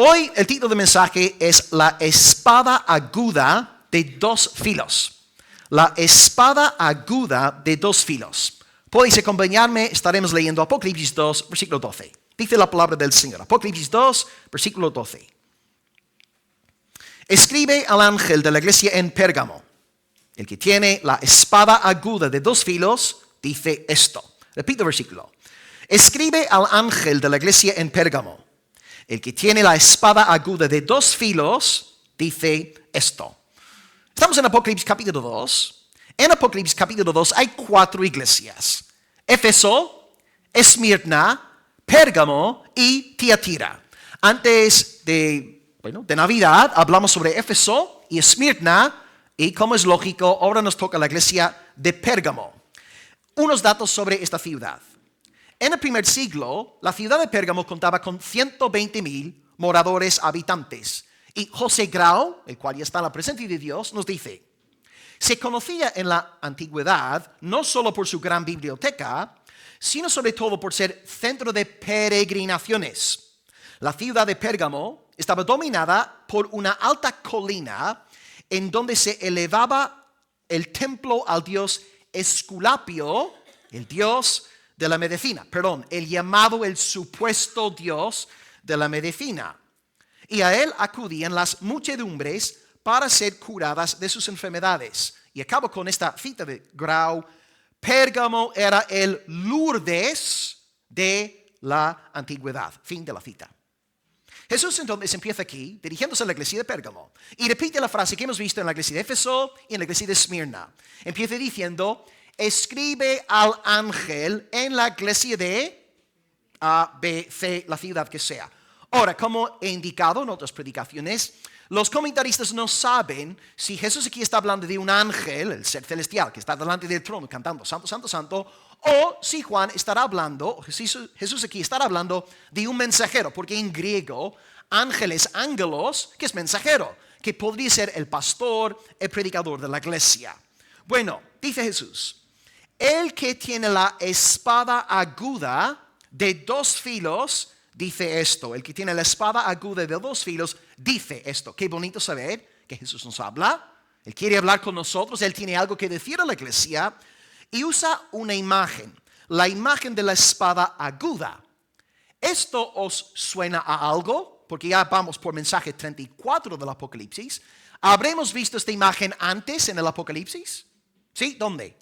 Hoy el título del mensaje es La espada aguda de dos filos. La espada aguda de dos filos. Podéis acompañarme, estaremos leyendo Apocalipsis 2, versículo 12. Dice la palabra del Señor. Apocalipsis 2, versículo 12. Escribe al ángel de la iglesia en Pérgamo. El que tiene la espada aguda de dos filos, dice esto. Repito el versículo. Escribe al ángel de la iglesia en Pérgamo. El que tiene la espada aguda de dos filos, dice esto. Estamos en Apocalipsis capítulo 2. En Apocalipsis capítulo 2 hay 4 iglesias. Éfeso, Esmirna, Pérgamo y Tiatira. Antes de Navidad hablamos sobre Éfeso y Esmirna. Y como es lógico, ahora nos toca la iglesia de Pérgamo. Unos datos sobre esta ciudad. En el primer siglo, la ciudad de Pérgamo contaba con 120,000 moradores habitantes. Y José Grau, el cual ya está en la presencia de Dios, nos dice: se conocía en la antigüedad no solo por su gran biblioteca, sino sobre todo por ser centro de peregrinaciones. La ciudad de Pérgamo estaba dominada por una alta colina en donde se elevaba el templo al dios Esculapio, el dios de la medicina. El supuesto dios de la medicina. Y a él acudían las muchedumbres para ser curadas de sus enfermedades. Y acabo con esta cita de Grau. Pérgamo era el Lourdes de la antigüedad. Fin de la cita. Jesús entonces empieza aquí, dirigiéndose a la iglesia de Pérgamo, y repite la frase que hemos visto en la iglesia de Éfeso y en la iglesia de Esmirna. Empieza diciendo: escribe al ángel en la iglesia de A, B, C, la ciudad que sea. Ahora, como he indicado en otras predicaciones, los comentaristas no saben si Jesús aquí está hablando de un ángel, el ser celestial, que está delante del trono cantando Santo, Santo, Santo, o si Juan estará hablando, Jesús aquí estará hablando de un mensajero, porque en griego, ángeles, ángelos, que es mensajero, que podría ser el pastor, el predicador de la iglesia. Bueno, dice Jesús: el que tiene la espada aguda de dos filos, dice esto. El que tiene la espada aguda de dos filos, dice esto. Qué bonito saber que Jesús nos habla. Él quiere hablar con nosotros. Él tiene algo que decir a la iglesia. Y usa una imagen. La imagen de la espada aguda. ¿Esto os suena a algo? Porque ya vamos por mensaje 34 del Apocalipsis. ¿Habremos visto esta imagen antes en el Apocalipsis? ¿Sí? ¿Dónde?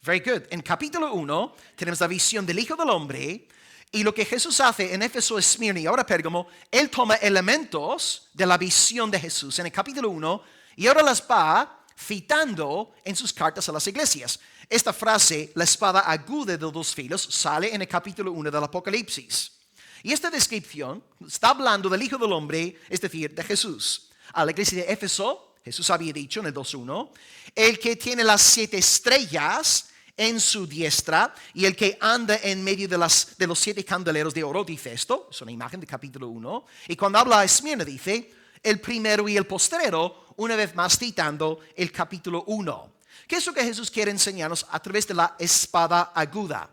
Very good. En capítulo 1 tenemos la visión del Hijo del Hombre, y lo que Jesús hace en Éfeso, Esmirna y ahora Pérgamo, Él toma elementos de la visión de Jesús en el capítulo 1 y ahora las va citando en sus cartas a las iglesias. Esta frase, la espada aguda de dos filos, sale en el capítulo 1 del Apocalipsis. Y esta descripción está hablando del Hijo del Hombre, es decir, de Jesús. A la iglesia de Éfeso, Jesús había dicho en el 2:1, el que tiene las 7 estrellas en su diestra y el que anda en medio de los 7 candeleros de oro, dice esto. Es una imagen de capítulo 1. Y cuando habla a Esmirna dice el primero y el postrero, una vez más citando el capítulo 1. ¿Qué es lo que Jesús quiere enseñarnos a través de la espada aguda?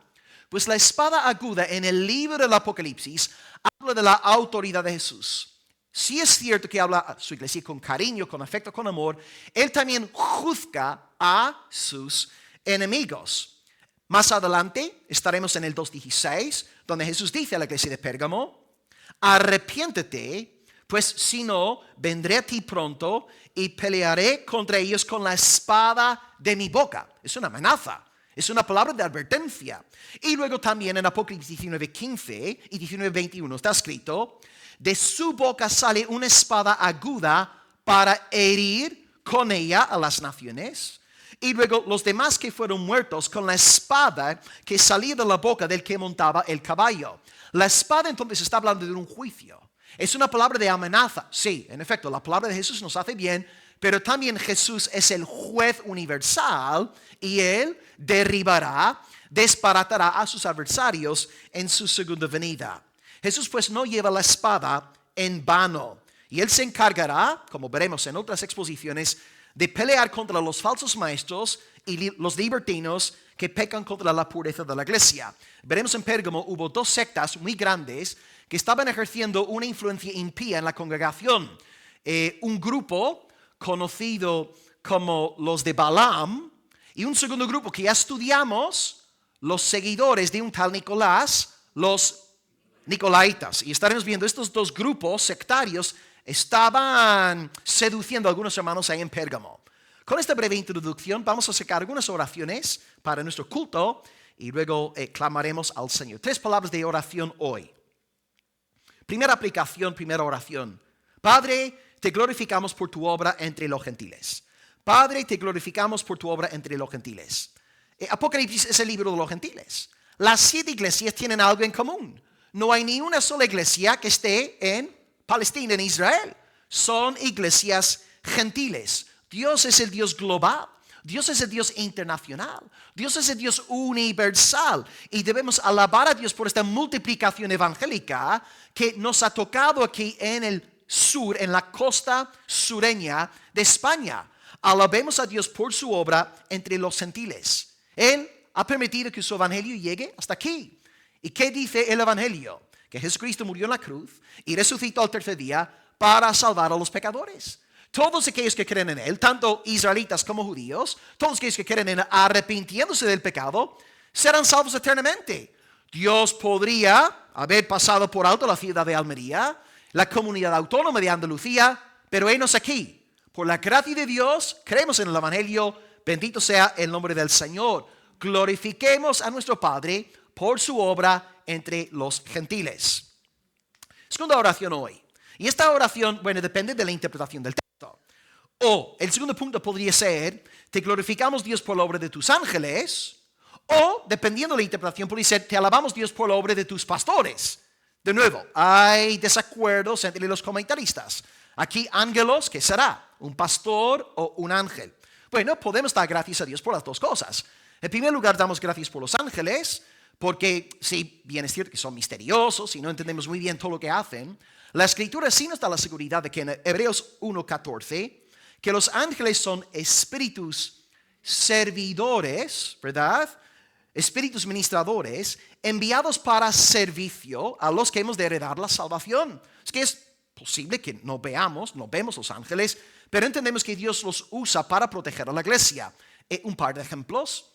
Pues la espada aguda en el libro del Apocalipsis habla de la autoridad de Jesús. Sí es cierto que habla a su iglesia con cariño, con afecto, con amor. Él también juzga a sus enemigos. Más adelante estaremos en el 2:16, donde Jesús dice a la iglesia de Pérgamo: arrepiéntete, pues si no, vendré a ti pronto y pelearé contra ellos con la espada de mi boca. Es una amenaza, es una palabra de advertencia. Y luego también en Apocalipsis 19:15 y 19:21 está escrito: de su boca sale una espada aguda para herir con ella a las naciones. Y luego los demás que fueron muertos con la espada que salía de la boca del que montaba el caballo. La espada entonces está hablando de un juicio. Es una palabra de amenaza. Sí, en efecto, la palabra de Jesús nos hace bien, pero también Jesús es el juez universal y Él derribará, desbaratará a sus adversarios en su segunda venida. Jesús pues no lleva la espada en vano y Él se encargará, como veremos en otras exposiciones, de pelear contra los falsos maestros y los libertinos que pecan contra la pureza de la iglesia. Veremos en Pérgamo hubo dos sectas muy grandes que estaban ejerciendo una influencia impía en la congregación. Un grupo conocido como los de Balaam y un segundo grupo que ya estudiamos, los seguidores de un tal Nicolás, los Nicolaitas. Y estaremos viendo estos dos grupos sectarios estaban seduciendo a algunos hermanos ahí en Pérgamo. Con esta breve introducción vamos a sacar algunas oraciones para nuestro culto y luego clamaremos al Señor. 3 palabras de oración hoy. Primera aplicación, primera oración. Padre, te glorificamos por tu obra entre los gentiles. Padre, te glorificamos por tu obra entre los gentiles. Apocalipsis es el libro de los gentiles. Las 7 iglesias tienen algo en común. No hay ni una sola iglesia que esté en Palestina, en Israel. Son iglesias gentiles. Dios es el Dios global. Dios es el Dios internacional. Dios es el Dios universal. Y debemos alabar a Dios por esta multiplicación evangélica que nos ha tocado aquí en el sur, en la costa sureña de España. Alabemos a Dios por su obra entre los gentiles. Él ha permitido que su evangelio llegue hasta aquí. ¿Y qué dice el evangelio? Que Jesucristo murió en la cruz y resucitó al tercer día para salvar a los pecadores. Todos aquellos que creen en Él, tanto israelitas como judíos, todos aquellos que creen en Él arrepintiéndose del pecado, serán salvos eternamente. Dios podría haber pasado por alto la ciudad de Almería, la comunidad autónoma de Andalucía, pero henos aquí. Por la gracia de Dios, creemos en el evangelio, bendito sea el nombre del Señor. Glorifiquemos a nuestro Padre por su obra entre los gentiles. Segunda oración hoy. Y esta oración, bueno, depende de la interpretación del texto. O el segundo punto podría ser, te glorificamos Dios por la obra de tus ángeles. O, dependiendo de la interpretación, podría ser, te alabamos Dios por la obra de tus pastores. De nuevo, hay desacuerdos entre los comentaristas. Aquí, ángelos, ¿qué será? ¿Un pastor o un ángel? Bueno, podemos dar gracias a Dios por las dos cosas. En primer lugar, damos gracias por los ángeles, porque si bien es cierto que son misteriosos y no entendemos muy bien todo lo que hacen, la Escritura sí nos da la seguridad de que en Hebreos 1:14, que los ángeles son espíritus servidores, ¿verdad? Espíritus ministradores, enviados para servicio a los que hemos de heredar la salvación. Es que es posible que no vemos los ángeles, pero entendemos que Dios los usa para proteger a la iglesia. Un par de ejemplos.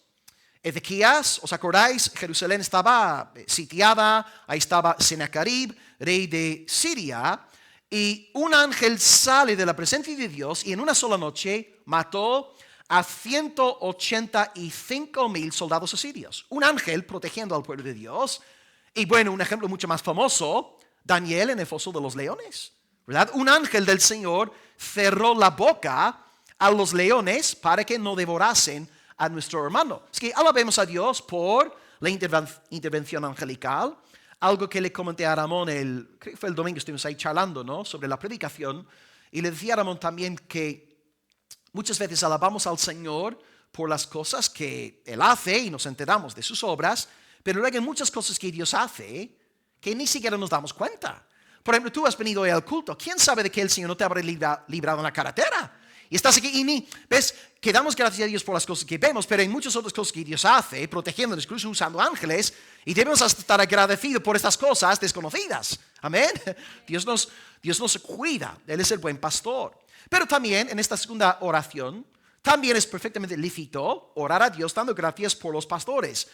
Ezequías, ¿os acordáis? Jerusalén estaba sitiada, ahí estaba Sennacherib, rey de Siria, y un ángel sale de la presencia de Dios y en una sola noche mató a 185,000 soldados asirios. Un ángel protegiendo al pueblo de Dios. Y bueno, un ejemplo mucho más famoso, Daniel en el foso de los leones, ¿verdad? Un ángel del Señor cerró la boca a los leones para que no devorasen a nuestro hermano. Es que alabemos a Dios por la intervención angelical. Algo que le comenté a Ramón, creo que fue el domingo, estuvimos ahí charlando, ¿no?, sobre la predicación. Y le decía a Ramón también que muchas veces alabamos al Señor por las cosas que Él hace y nos enteramos de sus obras, pero luego hay muchas cosas que Dios hace que ni siquiera nos damos cuenta. Por ejemplo, tú has venido hoy al culto. ¿Quién sabe de que el Señor no te habrá librado en la carretera? Y estás aquí y ni, ¿ves? Que damos gracias a Dios por las cosas que vemos, pero hay muchas otras cosas que Dios hace, protegiéndonos, incluso usando ángeles, y debemos estar agradecidos por estas cosas desconocidas. Amén. Dios nos cuida. Él es el buen pastor. Pero también en esta segunda oración, también es perfectamente lícito orar a Dios dando gracias por los pastores.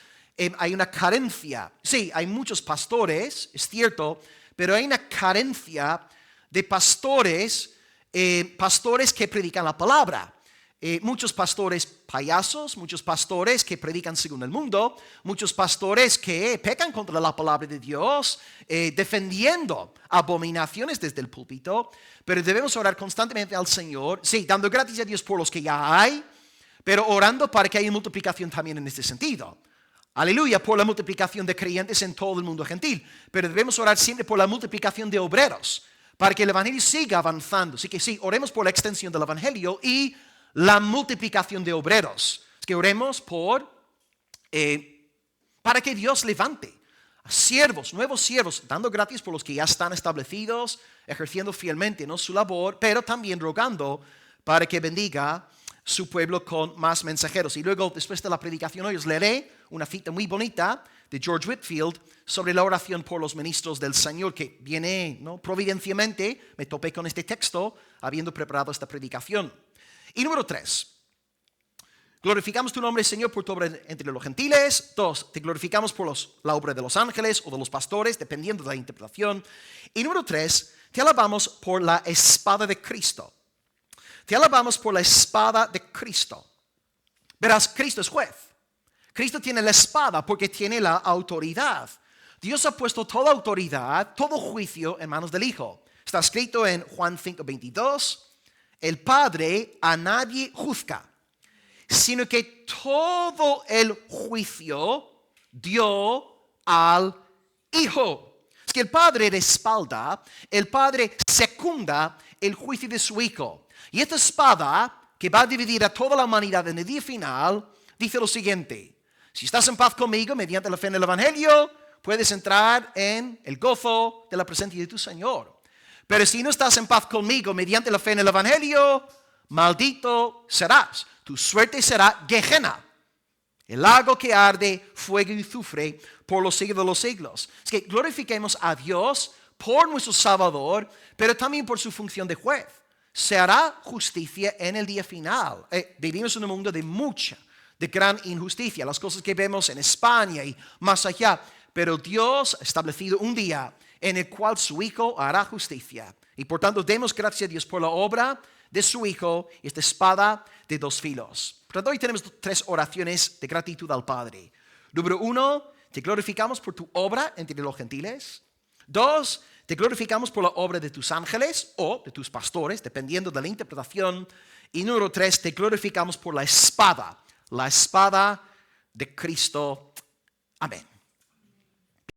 Hay una carencia. Sí, hay muchos pastores, es cierto, pero hay una carencia de pastores que predican la palabra. Muchos pastores payasos, muchos pastores que predican según el mundo, muchos pastores que pecan contra la palabra de Dios, defendiendo abominaciones desde el púlpito, pero debemos orar constantemente al Señor, sí, dando gracias a Dios por los que ya hay, pero orando para que haya multiplicación también en este sentido. Aleluya, por la multiplicación de creyentes en todo el mundo gentil, pero debemos orar siempre por la multiplicación de obreros, para que el evangelio siga avanzando. Así que sí, oremos por la extensión del evangelio y la multiplicación de obreros. Es que oremos para que Dios levante a siervos, nuevos siervos, dando gracias por los que ya están establecidos, ejerciendo fielmente, ¿no?, su labor, pero también rogando para que bendiga su pueblo con más mensajeros. Y luego, después de la predicación, hoy os leeré una cita muy bonita de George Whitefield sobre la oración por los ministros del Señor, que viene, ¿no? Providencialmente, me topé con este texto habiendo preparado esta predicación. Y número 3. Glorificamos tu nombre, Señor, por tu obra entre los gentiles. 2. Te glorificamos por la obra de los ángeles o de los pastores, dependiendo de la interpretación. Y número 3. Te alabamos por la espada de Cristo. Te alabamos por la espada de Cristo. Verás, Cristo es juez. Cristo tiene la espada porque tiene la autoridad. Dios ha puesto toda autoridad, todo juicio en manos del Hijo. Está escrito en Juan 5:22. El Padre a nadie juzga, sino que todo el juicio dio al Hijo. Es que el Padre respalda, el Padre secunda el juicio de su Hijo. Y esta espada que va a dividir a toda la humanidad en el día final, dice lo siguiente: si estás en paz conmigo mediante la fe en el Evangelio, puedes entrar en el gozo de la presencia de tu Señor. Pero si no estás en paz conmigo mediante la fe en el Evangelio, maldito serás. Tu suerte será Gehenna, el lago que arde fuego y azufre por los siglos de los siglos. Es que glorifiquemos a Dios por nuestro Salvador, pero también por su función de juez. Se hará justicia en el día final. Vivimos en un mundo de gran injusticia, las cosas que vemos en España y más allá. Pero Dios ha establecido un día en el cual su Hijo hará justicia. Y por tanto, demos gracias a Dios por la obra de su Hijo, esta espada de dos filos. Por tanto, hoy tenemos 3 oraciones de gratitud al Padre. Número 1, te glorificamos por tu obra entre los gentiles. 2, te glorificamos por la obra de tus ángeles o de tus pastores, dependiendo de la interpretación. Y número 3, te glorificamos por la espada de Cristo. Amén.